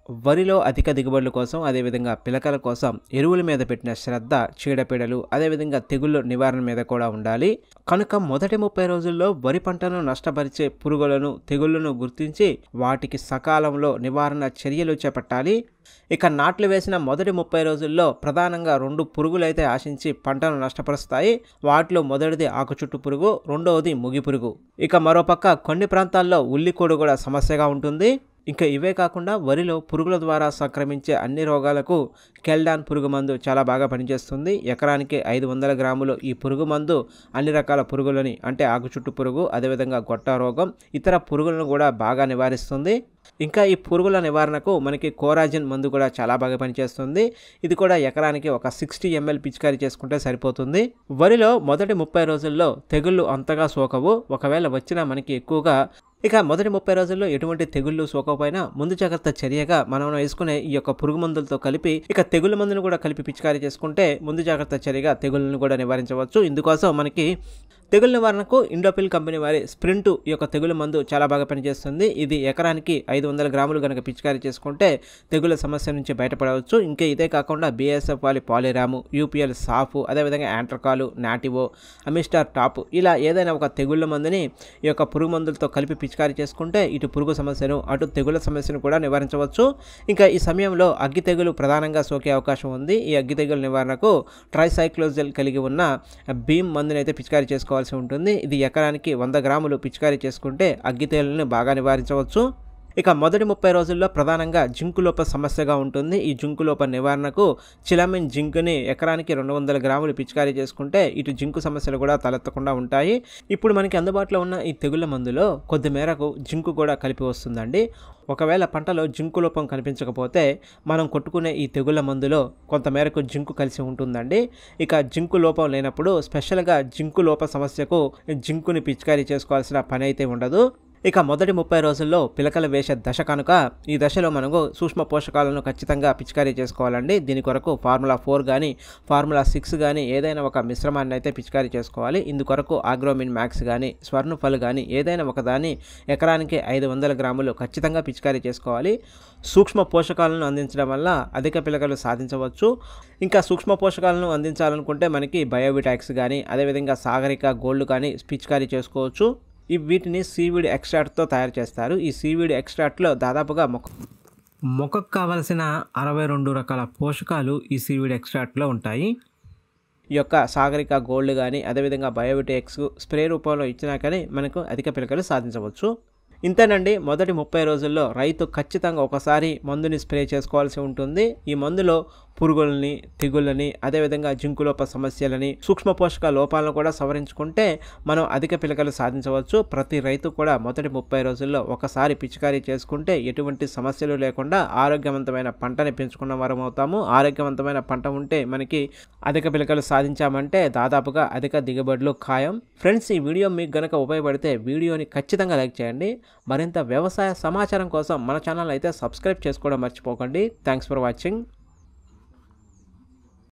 వరిలో అధిక దిగుబడుల కోసం అదేవిధంగా పిలకల కోసం ఎరువుల మీద పెట్టిన శ్రద్ధ చీడపీడలు అదేవిధంగా తెగుళ్ళ నివారణ మీద కూడా ఉండాలి. కనుక మొదటి 30 రోజుల్లో వరి పంటను నష్టపరిచే పురుగులను తెగుళ్లను గుర్తించి వాటికి సకాలంలో నివారణ చర్యలు చేపట్టాలి. ఇక నాట్లు వేసిన మొదటి 30 రోజుల్లో ప్రధానంగా 2 పురుగులైతే ఆశించి పంటను నష్టపరుస్తాయి. వాటిలో మొదటిది ఆకుచుట్టు పురుగు, రెండవది ముగి పురుగు. ఇక మరోపక్క కొన్ని ప్రాంతాల్లో ఉల్లికోడు కూడా సమస్యగా ఉంటుంది. ఇంకా ఇవే కాకుండా వరిలో పురుగుల ద్వారా సంక్రమించే అన్ని రోగాలకు కెల్డాన్ పురుగు మందు చాలా బాగా పనిచేస్తుంది. ఎకరానికి 500 గ్రాములు ఈ పురుగు మందు అన్ని రకాల పురుగులని అంటే ఆకుచుట్టు పురుగు అదేవిధంగా గొట్ట రోగం ఇతర పురుగులను కూడా బాగా నివారిస్తుంది. ఇంకా ఈ పురుగుల నివారణకు మనకి కోరాజిన్ మందు కూడా చాలా బాగా పనిచేస్తుంది. ఇది కూడా ఎకరానికి ఒక 60 ml పిచికారీ చేసుకుంటే సరిపోతుంది. వరిలో మొదటి 30 రోజుల్లో తెగుళ్ళు అంతగా సోకవు. ఒకవేళ వచ్చినా మనకి ఎక్కువగా ఇక మొదటి 30 రోజుల్లో ఎటువంటి తెగుళ్ళు సోకకపోయినా ముందు జాగ్రత్త చర్యగా మనం వేసుకునే ఈ యొక్క పురుగు మందులతో కలిపి ఇక తెగుళ్ళ మందును కూడా కలిపి పిచికారీ చేసుకుంటే ముందు జాగ్రత్త చర్యగా తెగుళ్ళను కూడా నివారించవచ్చు. ఇందుకోసం మనకి తెగుళ్ళ నివారణకు ఇండోపిల్ కంపెనీ వారి స్ప్రింట్ ఈ యొక్క తెగుళ్ళ మందు చాలా బాగా పనిచేస్తుంది. ఇది ఎకరానికి 500 గ్రాములు కనుక పిచికారీ చేసుకుంటే తెగుళ్ళ సమస్య నుంచి బయటపడవచ్చు. ఇంకా ఇదే కాకుండా BASF వారి పాలిరాము, UPL సాఫ్ అదేవిధంగా యాంట్రకాలు, నాటివో, అమిస్టార్ టాప్ ఇలా ఏదైనా ఒక తెగుళ్ళ మందుని ఈ యొక్క పురుగు మందులతో కలిపి పిచికారీ చేసుకుంటే ఇటు పురుగు సమస్యను అటు తెగుళ్ళ సమస్యను కూడా నివారించవచ్చు. ఇంకా ఈ సమయంలో అగ్గి తెగులు ప్రధానంగా సోకే అవకాశం ఉంది. ఈ అగ్గి తెగులు నివారణకు ట్రైసైక్లోజెల్ కలిగి ఉన్న భీమ్ మందుని అయితే పిచికారీ చేసుకోవాలి ఉంటుంది. ఇది ఎకరానికి 100 గ్రాములు పిచికారీ చేసుకుంటే అగ్గి తెగులును బాగా నివారించవచ్చు. ఇక మొదటి 30 రోజుల్లో ప్రధానంగా జింకు లోప సమస్యగా ఉంటుంది. ఈ జింకు లోప నివారణకు చిలామిన్ జింకుని ఎకరానికి 200 గ్రాములు పిచికారీ చేసుకుంటే ఇటు జింకు సమస్యలు కూడా తలెత్తకుండా ఉంటాయి. ఇప్పుడు మనకి అందుబాటులో ఉన్న ఈ తెగుళ్ళ మందులో కొద్ది మేరకు జింకు కూడా కలిపి వస్తుందండి. ఒకవేళ పంటలో జింకు లోపం కనిపించకపోతే మనం కొట్టుకునే ఈ తెగుళ్ళ మందులో కొంతమేరకు జింకు కలిసి ఉంటుందండి. ఇక జింకు లోపం లేనప్పుడు స్పెషల్గా జింకు లోప సమస్యకు జింకుని పిచికారీ చేసుకోవాల్సిన పని అయితే ఉండదు. ఇక మొదటి 30 రోజుల్లో పిలకలు వేసే దశ కనుక ఈ దశలో మనకు సూక్ష్మ పోషకాలను ఖచ్చితంగా పిచికారీ చేసుకోవాలండి. దీని కొరకు ఫార్ములా 4 కానీ ఫార్ములా 6 కానీ ఏదైనా ఒక మిశ్రమాన్ని అయితే పిచికారీ చేసుకోవాలి. ఇందుకొరకు ఆగ్రోమిన్ మ్యాక్స్ కానీ స్వర్ణఫల్ కానీ ఏదైనా ఒకదాన్ని ఎకరానికి 500 గ్రాములు ఖచ్చితంగా పిచికారీ చేసుకోవాలి. సూక్ష్మ పోషకాలను అందించడం వల్ల అధిక పిలకలు సాధించవచ్చు. ఇంకా సూక్ష్మ పోషకాలను అందించాలనుకుంటే మనకి బయోవిటాక్స్ కానీ అదేవిధంగా సాగరిక గోల్డ్ కానీ పిచికారీ చేసుకోవచ్చు. వీటిని సీవీడ్ ఎక్స్ట్రాక్ట్తో తయారు చేస్తారు. ఈ సీవీడ్ ఎక్స్ట్రాక్ట్లో దాదాపుగా మొక్కకు కావలసిన 62 రకాల పోషకాలు ఈ సీవీడ్ ఎక్స్ట్రాక్ట్లో ఉంటాయి. ఈ యొక్క సాగరిక గోల్డ్ కానీ అదేవిధంగా బయోవిటాక్స్ స్ప్రే రూపంలో ఇచ్చినా కానీ మనకు అధిక పిలకలు సాధించవచ్చు. ఇంతేనండి. మొదటి 30 రోజుల్లో రైతు ఖచ్చితంగా ఒకసారి మందుని స్ప్రే చేసుకోవాల్సి ఉంటుంది. ఈ మందులో పురుగులని తెగుళ్ళని అదేవిధంగా జింకులోప సమస్యలని సూక్ష్మ పోషక లోపాలను కూడా సవరించుకుంటే మనం అధిక పిలకలు సాధించవచ్చు. ప్రతి రైతు కూడా మొదటి 30 రోజుల్లో ఒకసారి పిచికారీ చేసుకుంటే ఎటువంటి సమస్యలు లేకుండా ఆరోగ్యవంతమైన పంటని పెంచుకున్న వారం అవుతాము. ఆరోగ్యవంతమైన పంట ఉంటే మనకి అధిక పిలకలు సాధించామంటే దాదాపుగా అధిక దిగుబడులు ఖాయం. ఫ్రెండ్స్, ఈ వీడియో మీకు గనక ఉపయోగపడితే వీడియోని ఖచ్చితంగా లైక్ చేయండి. మరింత వ్యవసాయ సమాచారం కోసం మన ఛానల్ అయితే సబ్స్క్రైబ్ చేసుకోవడం మర్చిపోకండి. Thanks for watching.